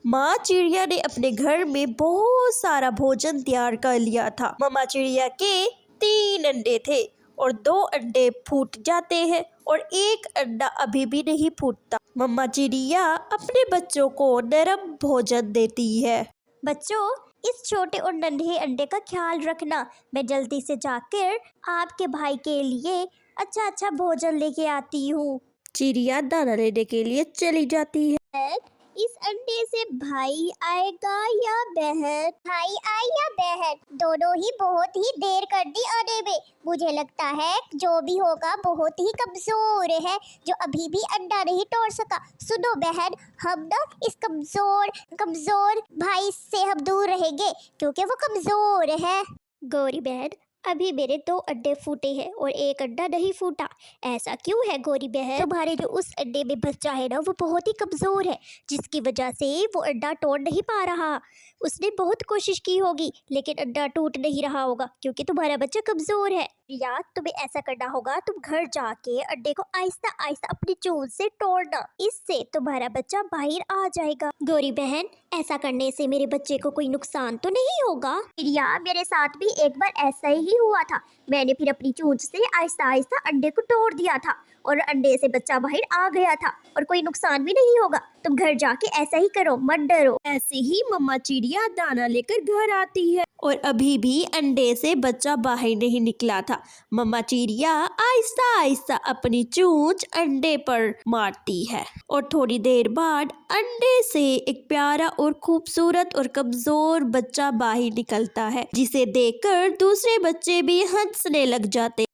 माँ चिड़िया ने अपने घर में बहुत सारा भोजन तैयार कर लिया था। मम्मा चिड़िया के 3 अंडे थे और 2 अंडे फूट जाते हैं और एक अंडा अभी भी नहीं फूटता। मम्मा चिड़िया अपने बच्चों को नरम भोजन देती है। बच्चों, इस छोटे और नन्हे अंडे का ख्याल रखना। मैं जल्दी से जाकर आपके भाई के लिए अच्छा अच्छा भोजन लेके आती हूँ। चिड़िया दाना लेने के लिए चली जाती है। इस अंडे से भाई आएगा या बहन? भाई आए या बहन, दोनों ही बहुत ही देर कर दी आने में। मुझे लगता है जो भी होगा बहुत ही कमजोर है, जो अभी भी अंडा नहीं तोड़ सका। सुनो बहन, हम ना इस कमजोर भाई से हम दूर रहेंगे क्योंकि वो कमजोर है। गौरी बहन, अभी मेरे 2 अंडे फूटे हैं और एक अंडा नहीं फूटा। ऐसा क्यों है गौरी बहन? तुम्हारे जो उस अंडे में बच्चा है ना, वो बहुत ही कमजोर है, जिसकी वजह से वो अंडा तोड़ नहीं पा रहा। उसने बहुत कोशिश की होगी लेकिन अंडा टूट नहीं रहा होगा क्योंकि तुम्हारा बच्चा कमजोर है। या तुम्हें ऐसा करना होगा, तुम घर जाके अंडे को आहिस्ता आहिस्ता अपनी चोंच से तोड़ना, इससे तुम्हारा बच्चा बाहर आ जाएगा। गौरी बहन, ऐसा करने से मेरे बच्चे को कोई नुकसान तो नहीं होगा? या मेरे साथ भी एक बार ऐसा ही हुआ था। मैंने फिर अपनी चोंच से आहिस्ता आहिस्ता अंडे को तोड़ दिया था और अंडे से बच्चा बाहर आ गया था और कोई नुकसान भी नहीं होगा। तुम घर जाके ऐसा ही करो, मत डरो। ऐसे ही मम्मा चिड़िया दाना लेकर घर आती है और अभी भी अंडे से बच्चा बाहर नहीं निकला था। मम्मा चिड़िया आहिस्ता आहिस्ता अपनी चोंच अंडे पर मारती है और थोड़ी देर बाद अंडे से एक प्यारा और खूबसूरत और कमजोर बच्चा बाहर निकलता है, जिसे देखकर दूसरे बच्चे भी हंसने लग जाते। ये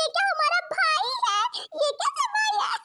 क्या हमारा भाई है? ये कैसे भाई है?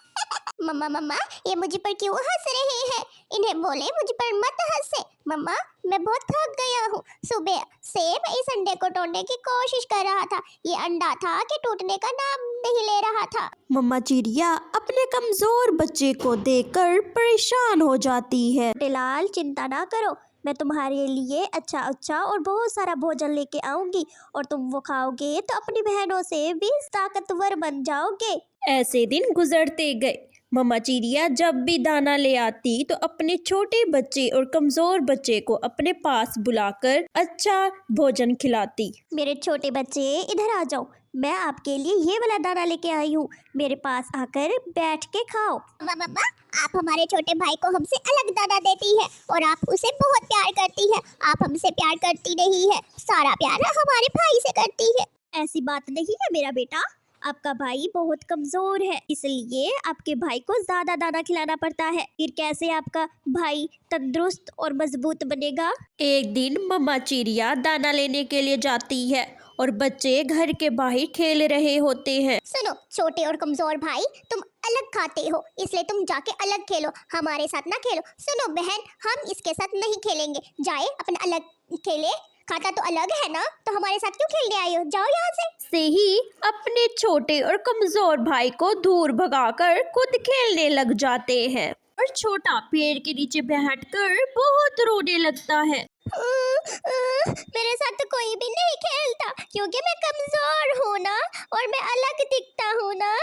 मम्मा मम्मा, ये मुझे पर क्यों हंस रहे हैं? इन्हें बोले मुझ पर मत हंसे। मम्मा, मैं बहुत थक गया हूँ। सुबह से मैं इस अंडे को तोड़ने की कोशिश कर रहा था। ये अंडा था कि टूटने का नाम नहीं ले रहा था। मम्मा चिड़िया अपने कमजोर बच्चे को देखकर परेशान हो जाती है। लाल, चिंता ना करो, मैं तुम्हारे लिए अच्छा अच्छा और बहुत सारा भोजन लेके आऊंगी और तुम वो खाओगे तो अपनी बहनों से भी ताकतवर बन जाओगे। ऐसे दिन गुजरते गए। मम्मा चिड़िया जब भी दाना ले आती तो अपने छोटे बच्चे और कमजोर बच्चे को अपने पास बुलाकर अच्छा भोजन खिलाती। मेरे छोटे बच्चे, इधर आ जाओ, मैं आपके लिए ये वाला दाना लेके आई हूँ। मेरे पास आकर बैठ के खाओ। मम्मा, आप हमारे छोटे भाई को हमसे अलग दाना देती है और आप उसे बहुत प्यार करती है। आप हमसे प्यार करती नहीं है, सारा प्यार हमारे भाई से करती है। ऐसी बात नहीं है मेरा बेटा, आपका भाई बहुत कमजोर है, इसलिए आपके भाई को ज्यादा दाना खिलाना पड़ता है। फिर कैसे आपका भाई तंदुरुस्त और मजबूत बनेगा? एक दिन मम्मा चिड़िया दाना लेने के लिए जाती है और बच्चे घर के बाहर खेल रहे होते हैं। सुनो छोटे और कमजोर भाई, तुम अलग खाते हो इसलिए तुम जाके अलग खेलो, हमारे साथ ना खेलो। सुनो बहन, हम इसके साथ नहीं खेलेंगे, जाए अपना अलग खेले। खाता तो अलग है ना, तो हमारे साथ क्यों खेलने आई हो? जाओ यहाँ से ही अपने छोटे और कमजोर भाई को दूर भगाकर खुद खेलने लग जाते हैं और छोटा पेड़ के नीचे बैठकर बहुत रोने लगता है। मेरे साथ तो कोई भी नहीं खेलता क्योंकि मैं कमजोर हूँ ना और मैं अलग दिखता हूँ ना।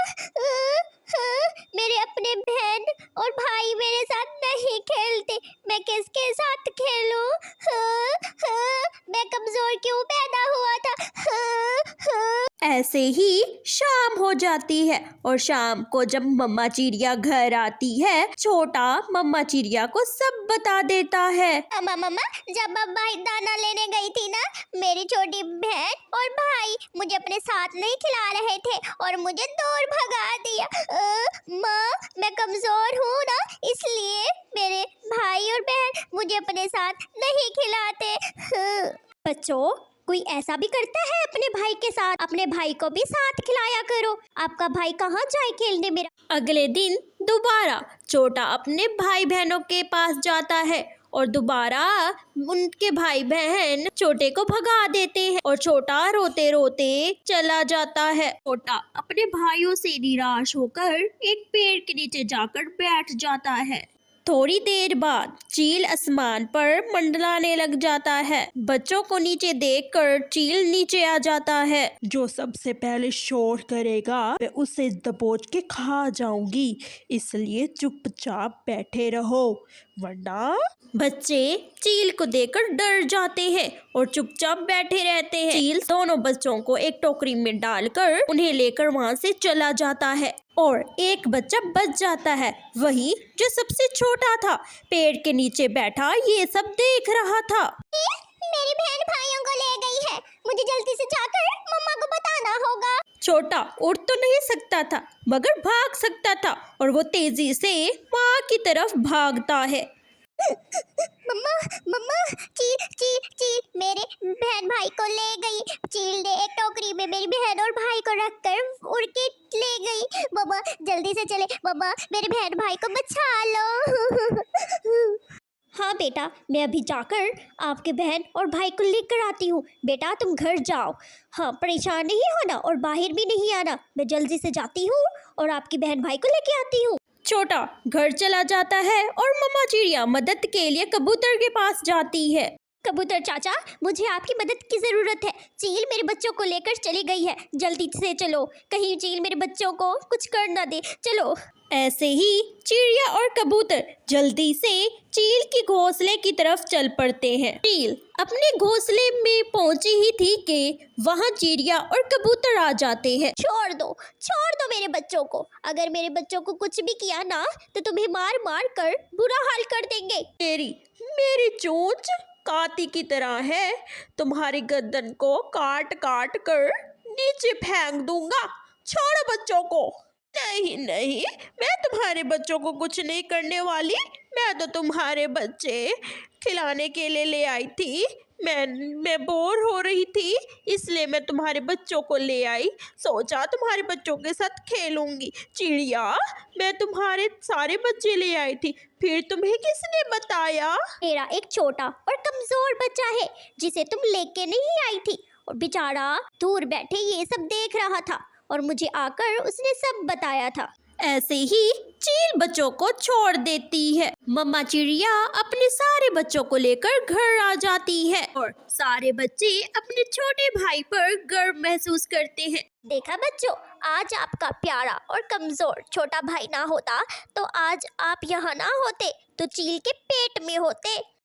मेरे अपने बहन और भाई मेरे साथ नहीं खेलते, मैं किसके साथ खेलूं? मैं कमजोर क्यों पैदा हुआ था? ऐसे ही शाम हो जाती है और शाम को जब मम्मा चिड़िया घर आती है, छोटा मम्मा चिड़िया को सब बता देता है। मम्मा, जब मम्मा दाना लेने गई थी ना, मेरी छोटी बहन और भाई मुझे अपने साथ नहीं खिला रहे थे और मुझे दूर भगा दिया। माँ, मैं कमजोर हूँ ना, इसलिए मेरे भाई और बहन मुझे अपने साथ नहीं खिलाते। बच्चों, कोई ऐसा भी करता है अपने भाई के साथ? अपने भाई को भी साथ खिलाया करो। आपका भाई कहाँ जाए खेलने मेरा? अगले दिन दोबारा छोटा अपने भाई बहनों के पास जाता है और दोबारा उनके भाई बहन छोटे को भगा देते हैं और छोटा रोते रोते चला जाता है। छोटा अपने भाइयों से निराश होकर एक पेड़ के नीचे जाकर बैठ जाता है। थोड़ी देर बाद चील आसमान पर मंडलाने लग जाता है। बच्चों को नीचे देखकर चील नीचे आ जाता है। जो सबसे पहले शोर करेगा मैं उसे दबोच के खा जाऊंगी, इसलिए चुपचाप बैठे रहो वरना। बच्चे चील को देखकर डर जाते हैं और चुपचाप बैठे रहते हैं। चील दोनों बच्चों को एक टोकरी में डालकर उन्हें लेकर वहां से चला जाता है और एक बच्चा बच जाता है, वही जो सबसे छोटा था। पेड़ के नीचे बैठा ये सब देख रहा था। मेरी बहन भाइयों को ले गई है, मुझे जल्दी से जाकर मम्मा को बताना होगा। छोटा उड़ तो नहीं सकता था मगर भाग सकता था और वो तेजी से माँ की तरफ भागता है। मम्मा मम्मा, चील चील चील मेरे बहन भाई को ले गई। चील ने एक टोकरी में मेरी बहन और भाई को रखकर उड़ के ले गई। मम्मा जल्दी से चले, मम्मा मेरे बहन भाई को बचा लो। हाँ बेटा, मैं अभी जाकर आपके बहन और भाई को लेकर आती हूँ। बेटा तुम घर जाओ, हाँ परेशान नहीं होना और बाहर भी नहीं आना। मैं जल्दी से जाती हूँ और आपकी बहन भाई को लेके आती हूँ। छोटा घर चला जाता है और मम्मा चिड़िया मदद के लिए कबूतर के पास जाती है। कबूतर चाचा, मुझे आपकी मदद की जरूरत है। चील मेरे बच्चों को लेकर चली गई है, जल्दी से चलो, कहीं चील मेरे बच्चों को कुछ कर ना दे। चलो। ऐसे ही चिड़िया और कबूतर जल्दी से चील की घोंसले की तरफ चल पड़ते हैं। चील अपने घोंसले में पहुंची ही थी कि वहां चिड़िया और कबूतर आ जाते हैं। छोड़ दो मेरे बच्चों को। अगर मेरे बच्चों को कुछ भी किया ना तो तुम्हें मार मार कर बुरा हाल कर देंगे। मेरी चोंच काती की तरह है, तुम्हारी गर्दन को काट काट कर नीचे फेंक दूंगा। छोड़ो बच्चों को। नहीं नहीं, मैं तुम्हारे बच्चों को कुछ नहीं करने वाली। मैं तो तुम्हारे बच्चे खिलाने के लिए ले आई थी। मैं बोर हो रही थी, इसलिए मैं तुम्हारे बच्चों को ले आई। सोचा तुम्हारे बच्चों के साथ खेलूंगी। चिड़िया, मैं तुम्हारे सारे बच्चे ले आई थी, फिर तुम्हें किसने बताया? मेरा एक छोटा और कमजोर बच्चा है जिसे तुम लेके नहीं आई थी, और बेचारा दूर बैठे ये सब देख रहा था और मुझे आकर उसने सब बताया था। ऐसे ही चील बच्चों को छोड़ देती है। मम्मा चिड़िया अपने सारे बच्चों को लेकर घर आ जाती है और सारे बच्चे अपने छोटे भाई पर गर्व महसूस करते हैं। देखा बच्चों, आज आपका प्यारा और कमजोर छोटा भाई ना होता तो आज आप यहाँ ना होते, तो चील के पेट में होते।